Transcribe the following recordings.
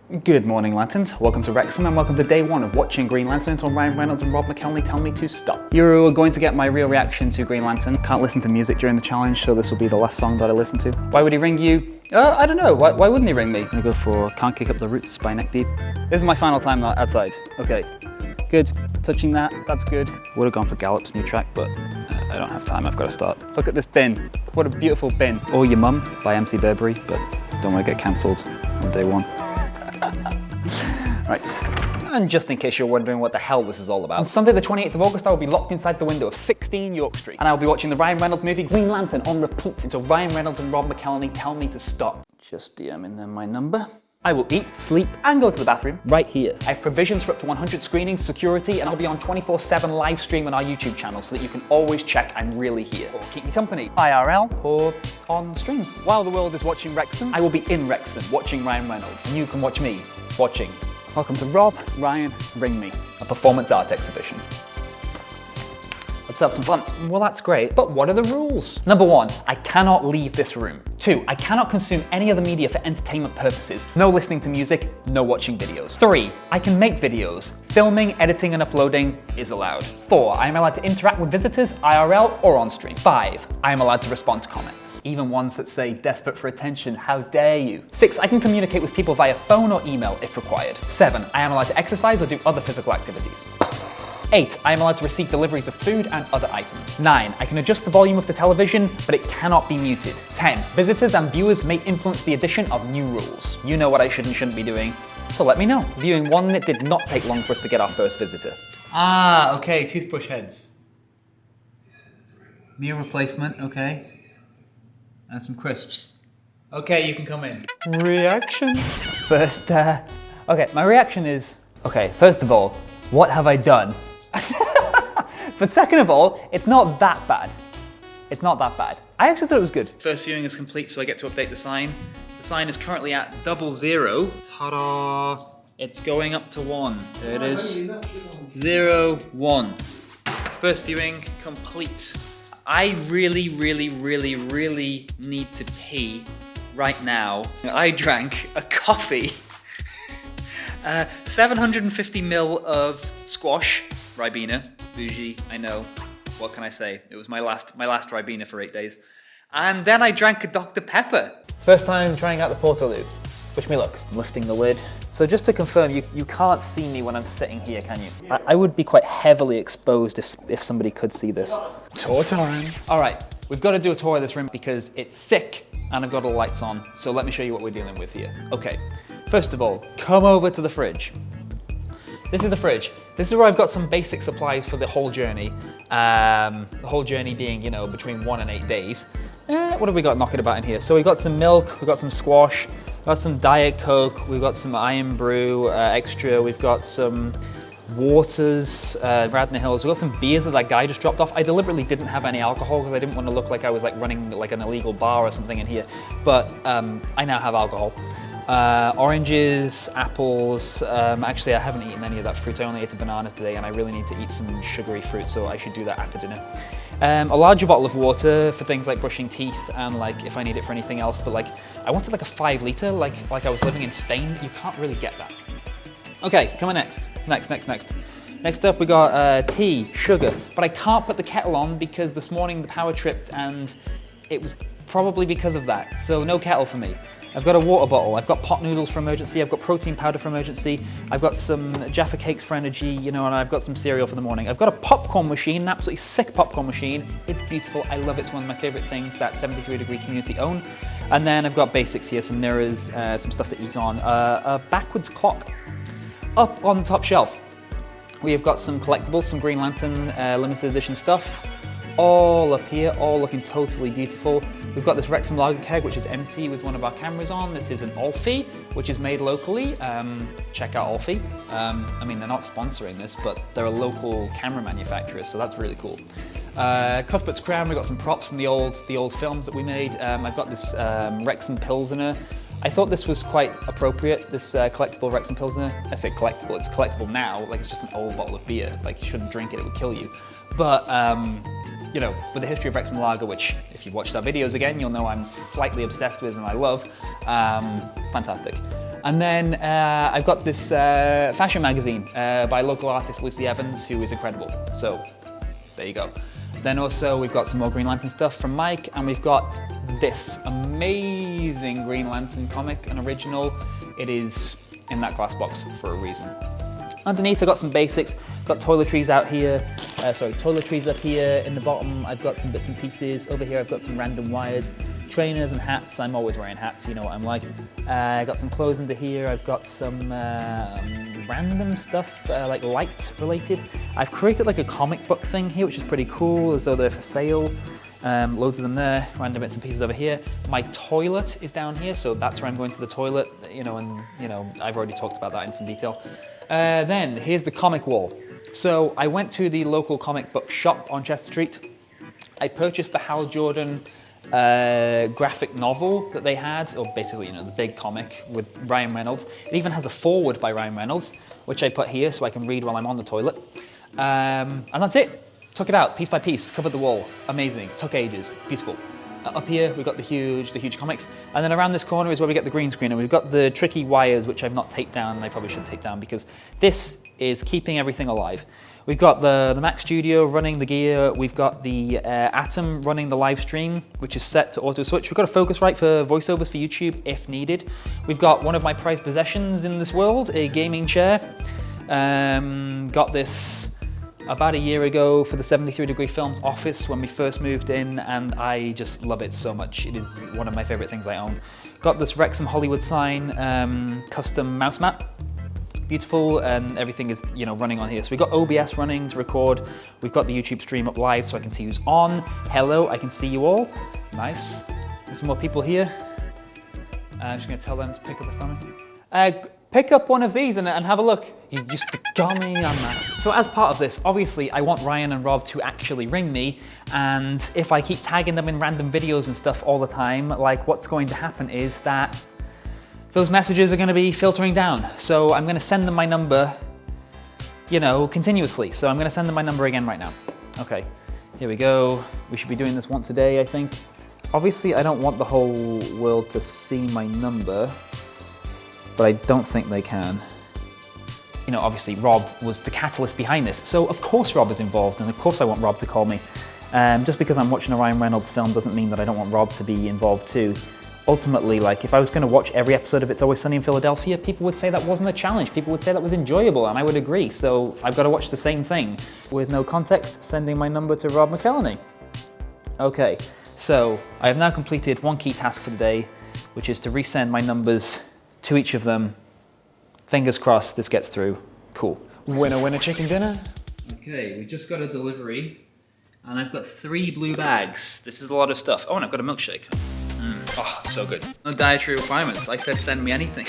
Good morning, Lanterns. Welcome to Wrexham and welcome to day one of watching Green Lantern until Ryan Reynolds and Rob McElhenney tell me to stop. You're going to get my real reaction to Green Lantern. Can't listen to music during the challenge, so this will be the last song that I listen to. Why would he ring you? I don't know. Why wouldn't he ring me? I'm gonna go for Can't Kick Up the Roots by Neck Deep. This is my final time outside. Okay, good. Touching that, that's good. Would have gone for Gallop's new track, but I don't have time, I've got to start. Look at this bin. What a beautiful bin. Or Your Mum by MC Burberry, but don't want to get cancelled on day one. Right, and just in case you're wondering what the hell this is all about, on Sunday the 28th of August I will be locked inside the window of 16 Yorke Street, and I will be watching the Ryan Reynolds movie Green Lantern on repeat until Ryan Reynolds and Rob McElhenney tell me to stop. Just DMing them my number. I will eat, sleep, and go to the bathroom right here. I have provisions for up to 100 screenings, security, and I'll be on 24/7 live stream on our YouTube channel so that you can always check I'm really here. Or keep me company, IRL, or on stream. While the world is watching Wrexham, I will be in Wrexham watching Ryan Reynolds. And you can watch me watching. Welcome to Rob, Ryan, Ring Me, a performance art exhibition. Let's have some fun. Well, that's great, but what are the rules? Number one, I cannot leave this room. Two, I cannot consume any other media for entertainment purposes. No listening to music, no watching videos. Three, I can make videos. Filming, editing, and uploading is allowed. Four, I am allowed to interact with visitors, IRL or on stream. Five, I am allowed to respond to comments. Even ones that say, desperate for attention, how dare you. Six, I can communicate with people via phone or email if required. Seven, I am allowed to exercise or do other physical activities. 8, I am allowed to receive deliveries of food and other items. 9, I can adjust the volume of the television, but it cannot be muted. 10, visitors and viewers may influence the addition of new rules. You know what I should and shouldn't be doing, so let me know. Viewing one, it did not take long for us to get our first visitor. Ah, okay, toothbrush heads. Meal replacement, okay. And some crisps. Okay, you can come in. Reaction. First, okay, my reaction is, okay, first of all, what have I done? But second of all, it's not that bad. It's not that bad. I actually thought it was good. First viewing is complete, so I get to update the sign. The sign is currently at 00. Ta-da! It's going up to 1. There it is. 0, 1. First viewing complete. I really need to pee right now. I drank a coffee. 750 ml of squash, Ribena, bougie, I know, what can I say? It was my last Ribena for 8 days. And then I drank a Dr. Pepper. First time trying out the Portaloo. Wish me luck. I'm lifting the lid. So just to confirm, you can't see me when I'm sitting here, can you? I would be quite heavily exposed if somebody could see this. Tour time. All right, we've got to do a tour of this room because it's sick and I've got all the lights on. So let me show you what we're dealing with here. Okay. First of all, come over to the fridge. This is the fridge. This is where I've got some basic supplies for the whole journey. The whole journey being, you know, between 1 and 8 days. What have we got knocking about in here? So we've got some milk, we've got some squash, we've got some Diet Coke, we've got some IMdB extra, we've got some waters, Radnor Hills, we've got some beers that guy just dropped off. I deliberately didn't have any alcohol because I didn't want to look like I was like running like an illegal bar or something in here. But I now have alcohol. Oranges, apples, actually I haven't eaten any of that fruit. I only ate a banana today and I really need to eat some sugary fruit, so I should do that after dinner. A larger bottle of water for things like brushing teeth and like if I need it for anything else, but like I wanted like a 5 litre, like I was living in Spain. You can't really get that. Okay, come on next. Next up we got tea, sugar, but I can't put the kettle on because this morning the power tripped and it was probably because of that, so no kettle for me. I've got a water bottle, I've got pot noodles for emergency, I've got protein powder for emergency, I've got some Jaffa cakes for energy, you know, and I've got some cereal for the morning. I've got a popcorn machine, an absolutely sick popcorn machine. It's beautiful, I love it, it's one of my favorite things that 73 Degree community own. And then I've got basics here, some mirrors, some stuff to eat on, a backwards clock. Up on the top shelf, we have got some collectibles, some Green Lantern limited edition stuff. All up here, all looking totally beautiful. We've got this Wrexham lager keg, which is empty with one of our cameras on. This is an Alfie, which is made locally. Check out Alfie. I mean, they're not sponsoring this, but they're a local camera manufacturer, so that's really cool. Cuthbert's Crown, we've got some props from the old films that we made. I've got this Wrexham Pilsner. I thought this was quite appropriate, this collectible Wrexham Pilsner. I say collectible, it's collectible now, like it's just an old bottle of beer. Like you shouldn't drink it, it would kill you. But, you know, with the history of Wrexham Lager, which if you've watched our videos again, you'll know I'm slightly obsessed with and I love, fantastic. And then I've got this fashion magazine by local artist Lucy Evans, who is incredible. So there you go. Then also we've got some more Green Lantern stuff from Mike, and we've got this amazing Green Lantern comic, an original. It is in that glass box for a reason. Underneath I've got some basics, got toiletries out here, toiletries up here in the bottom. I've got some bits and pieces. Over here I've got some random wires, trainers and hats. I'm always wearing hats, you know what I'm like. I got some clothes under here. I've got some random stuff, like light related. I've created like a comic book thing here, which is pretty cool, as though they're for sale. Loads of them there, random bits and pieces over here. My toilet is down here, so that's where I'm going to the toilet, I've already talked about that in some detail. Then here's the comic wall. So I went to the local comic book shop on Chester Street. I purchased the Hal Jordan graphic novel that they had, or basically, the big comic with Ryan Reynolds. It even has a foreword by Ryan Reynolds, which I put here so I can read while I'm on the toilet. And that's it. Took it out piece by piece, covered the wall. Amazing. Took ages. Beautiful. Up here we've got the huge comics, and then around this corner is where we get the green screen, and we've got the tricky wires which I've not taped down, and I probably should tape down because this is keeping everything alive. We've got the Mac Studio running the gear. We've got the Atom running the live stream, which is set to auto switch. We've got a Focusrite for voiceovers for YouTube if needed. We've got one of my prized possessions in this world, a gaming chair. Got this about a year ago for the 73 Degree Films office when we first moved in, and I just love it so much. It is one of my favorite things I own. Got this Wrexham Hollywood sign, custom mouse mat. Beautiful, and everything is running on here. So we've got OBS running to record. We've got the YouTube stream up live so I can see who's on. Hello, I can see you all. Nice. There's some more people here. I'm just gonna tell them to pick up a phone. Pick up one of these and have a look. You just got me on that. So as part of this, obviously I want Ryan and Rob to actually ring me, and if I keep tagging them in random videos and stuff all the time, like what's going to happen is that those messages are going to be filtering down. So I'm going to send them my number, continuously. So I'm going to send them my number again right now. Okay, here we go. We should be doing this once a day, I think. Obviously I don't want the whole world to see my number, but I don't think they can. Obviously Rob was the catalyst behind this, so of course Rob is involved, and of course I want Rob to call me. Just because I'm watching a Ryan Reynolds film doesn't mean that I don't want Rob to be involved too. Ultimately, if I was going to watch every episode of It's Always Sunny in Philadelphia, people would say that wasn't a challenge. People would say that was enjoyable, and I would agree. So I've got to watch the same thing. With no context, sending my number to Rob McElhenney. Okay, so I have now completed one key task for the day, which is to resend my numbers to each of them. Fingers crossed this gets through. Cool. Winner, winner, chicken dinner. Okay, we just got a delivery, and I've got 3 blue bags. This is a lot of stuff. Oh, and I've got a milkshake. Oh, so good. No dietary requirements. I said send me anything.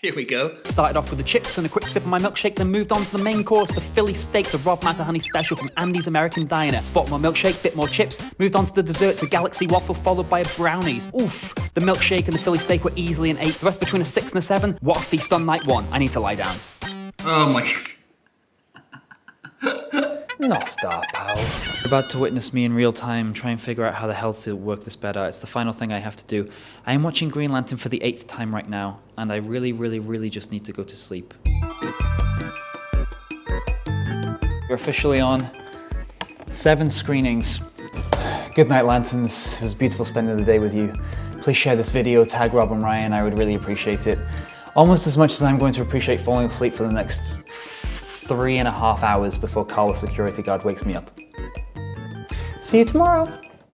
Here we go. Started off with the chips and a quick sip of my milkshake, then moved on to the main course, the Philly steak, the Rob McElhenney special from Andy's American Diner. Spot more milkshake, bit more chips, moved on to the dessert, the Galaxy Waffle, followed by a brownies. Oof! The milkshake and the Philly steak were easily an 8. The rest between a 6 and a 7. What a feast on night 1. I need to lie down. Oh my God. No, stop, pal. You're about to witness me in real time try and figure out how the hell to work this better. It's the final thing I have to do. I am watching Green Lantern for the 8th time right now, and I really just need to go to sleep. We're officially on 7 screenings. Good night, Lanterns. It was beautiful spending the day with you. Please share this video, tag Rob and Ryan. I would really appreciate it. Almost as much as I'm going to appreciate falling asleep for the next 3.5 hours before Carl, the security guard, wakes me up. See you tomorrow.